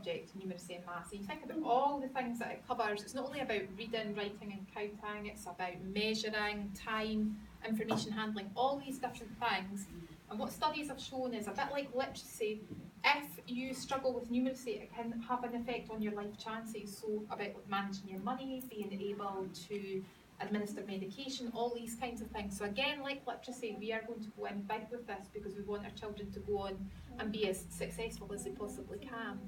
subject, numeracy and maths, and you think about all the things that it covers, it's not only about reading, writing and counting, it's about measuring, time, information handling, all these different things. And what studies have shown is a bit like literacy, if you struggle with numeracy, it can have an effect on your life chances. So about managing your money, being able to administer medication, all these kinds of things. So again, like literacy, we are going to go in big with this because we want our children to go on and be as successful as they possibly can.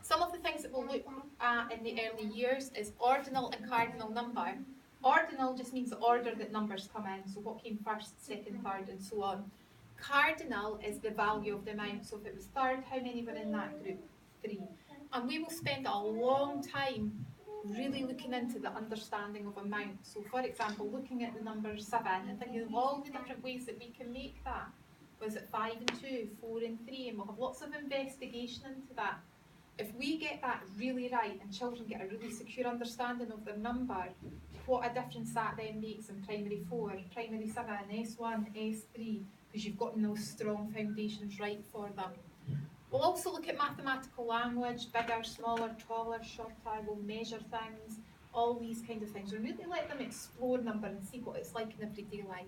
Some of the things that we'll look at in the early years is ordinal and cardinal number. Ordinal just means the order that numbers come in, so what came first, second, third, and so on. Cardinal is the value of the amount, so if it was third, how many were in that group? 3. And we will spend a long time really looking into the understanding of amount. So for example, looking at the number 7 and thinking of all the different ways that we can make that. Was it 5 and 2, 4 and 3? And we'll have lots of investigation into that. If we get that really right and children get a really secure understanding of the number, what a difference that then makes in primary 4, primary 7, S1, S3, because you've gotten those strong foundations right for them. We'll also look at mathematical language, bigger, smaller, taller, shorter, we'll measure things, all these kind of things. We'll really let them explore number and see what it's like in everyday life.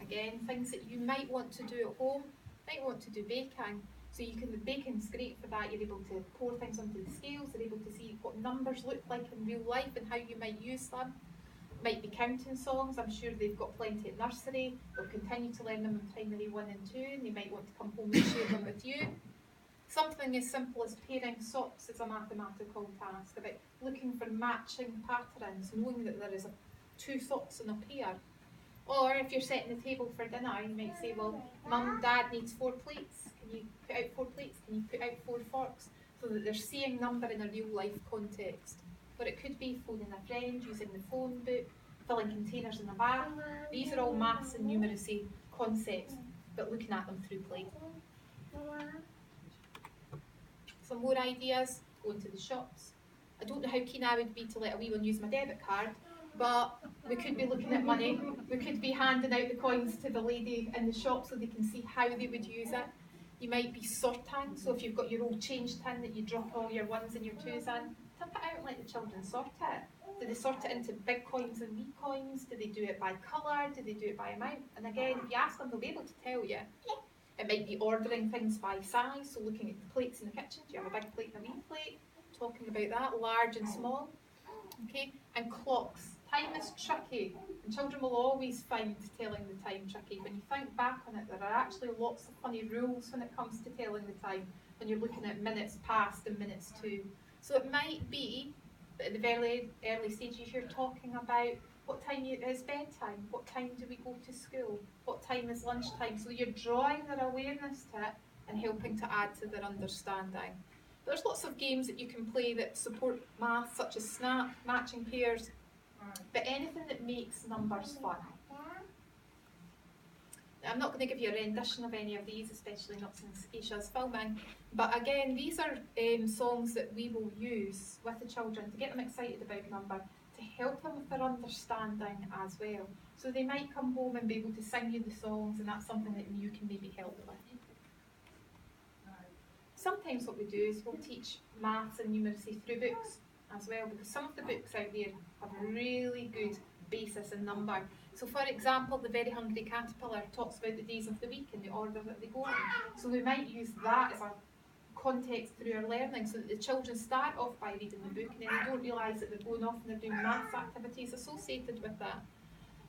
Again, things that you might want to do at home, might want to do baking. So the baking's great for that, you're able to pour things onto the scales, you're able to see what numbers look like in real life and how you might use them. Might be counting songs, I'm sure they've got plenty at nursery, they'll continue to learn them in primary 1 and 2, and they might want to come home and share them with you. Something as simple as pairing socks is a mathematical task, about looking for matching patterns, knowing that there is 2 socks in a pair. Or if you're setting the table for dinner, you might say, well, mum, dad needs 4 plates, can you put out 4 plates, can you put out 4 forks, so that they're seeing number in a real life context. Or it could be phoning a friend, using the phone book, filling containers in a bath. These are all maths and numeracy concepts, but looking at them through play. Some more ideas, going to the shops. I don't know how keen I would be to let a wee one use my debit card, but we could be looking at money. We could be handing out the coins to the lady in the shop so they can see how they would use it. You might be sorting, so if you've got your old change tin that you drop all your 1s and your 2s in, tip it out and let the children sort it. Do they sort it into big coins and wee coins? Do they do it by colour? Do they do it by amount? And again, if you ask them, they'll be able to tell you. It might be ordering things by size, so looking at the plates in the kitchen. Do you have a big plate and a wee plate? Talking about that, large and small. Okay, and clocks. Time is tricky, and children will always find telling the time tricky. When you think back on it, there are actually lots of funny rules when it comes to telling the time, when you're looking at minutes past and minutes to. So it might be that in the very early stages you're talking about what time is bedtime, what time do we go to school, what time is lunchtime. So you're drawing their awareness to it and helping to add to their understanding. There's lots of games that you can play that support math, such as snap, matching pairs, but anything that makes numbers fun. I'm not going to give you a rendition of any of these, especially not since Aisha's filming, but again, these are songs that we will use with the children to get them excited about number, to help them with their understanding as well. So they might come home and be able to sing you the songs, and that's something that you can maybe help with. Sometimes what we do is we'll teach maths and numeracy through books as well, because some of the books out there have a really good basis in number. So for example, The Very Hungry Caterpillar talks about the days of the week and the order that they go in. So we might use that as a context through our learning, so that the children start off by reading the book and then they don't realise that they're going off and they're doing maths activities associated with that.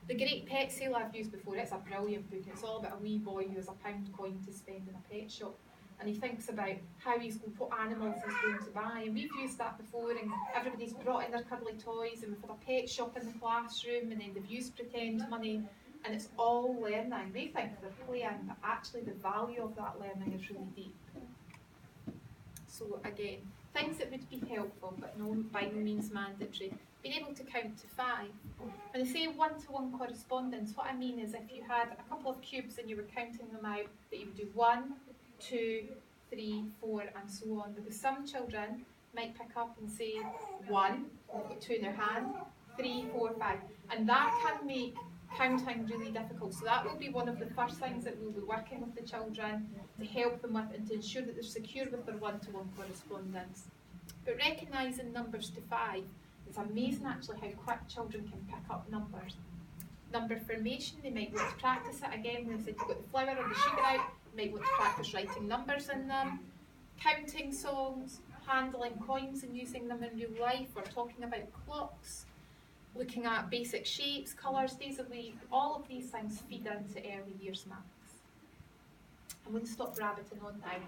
The Great Pet Sale I've used before, it's a brilliant book. It's all about a wee boy who has a pound coin to spend in a pet shop. And he thinks about how he's going, what animals he's going to buy. And we've used that before, and everybody's brought in their cuddly toys, and we've had a pet shop in the classroom, and then they've used pretend money, and it's all learning. They think they're playing, but actually the value of that learning is really deep. So again, things that would be helpful, but by no means mandatory. Being able to count to 5. When I say one-to-one correspondence, what I mean is if you had a couple of cubes and you were counting them out, that you would do 1, 2, 3, 4, and so on. Because some children might pick up and say 1, they've got 2 in their hand, 3, 4, 5, and that can make Counting really difficult, so that will be one of the first things that we'll be working with the children to help them with and to ensure that they're secure with their one-to-one correspondence. But recognising numbers to 5, it's amazing actually how quick children can pick up numbers. Number formation, they might want to practice it again. When they said you've got the flour or the sugar out, you might want to practice writing numbers in them. Counting songs, handling coins and using them in real life, or talking about clocks, looking at basic shapes, colours, days of week, all of these things feed into early years maths. I'm going to stop rabbiting on now.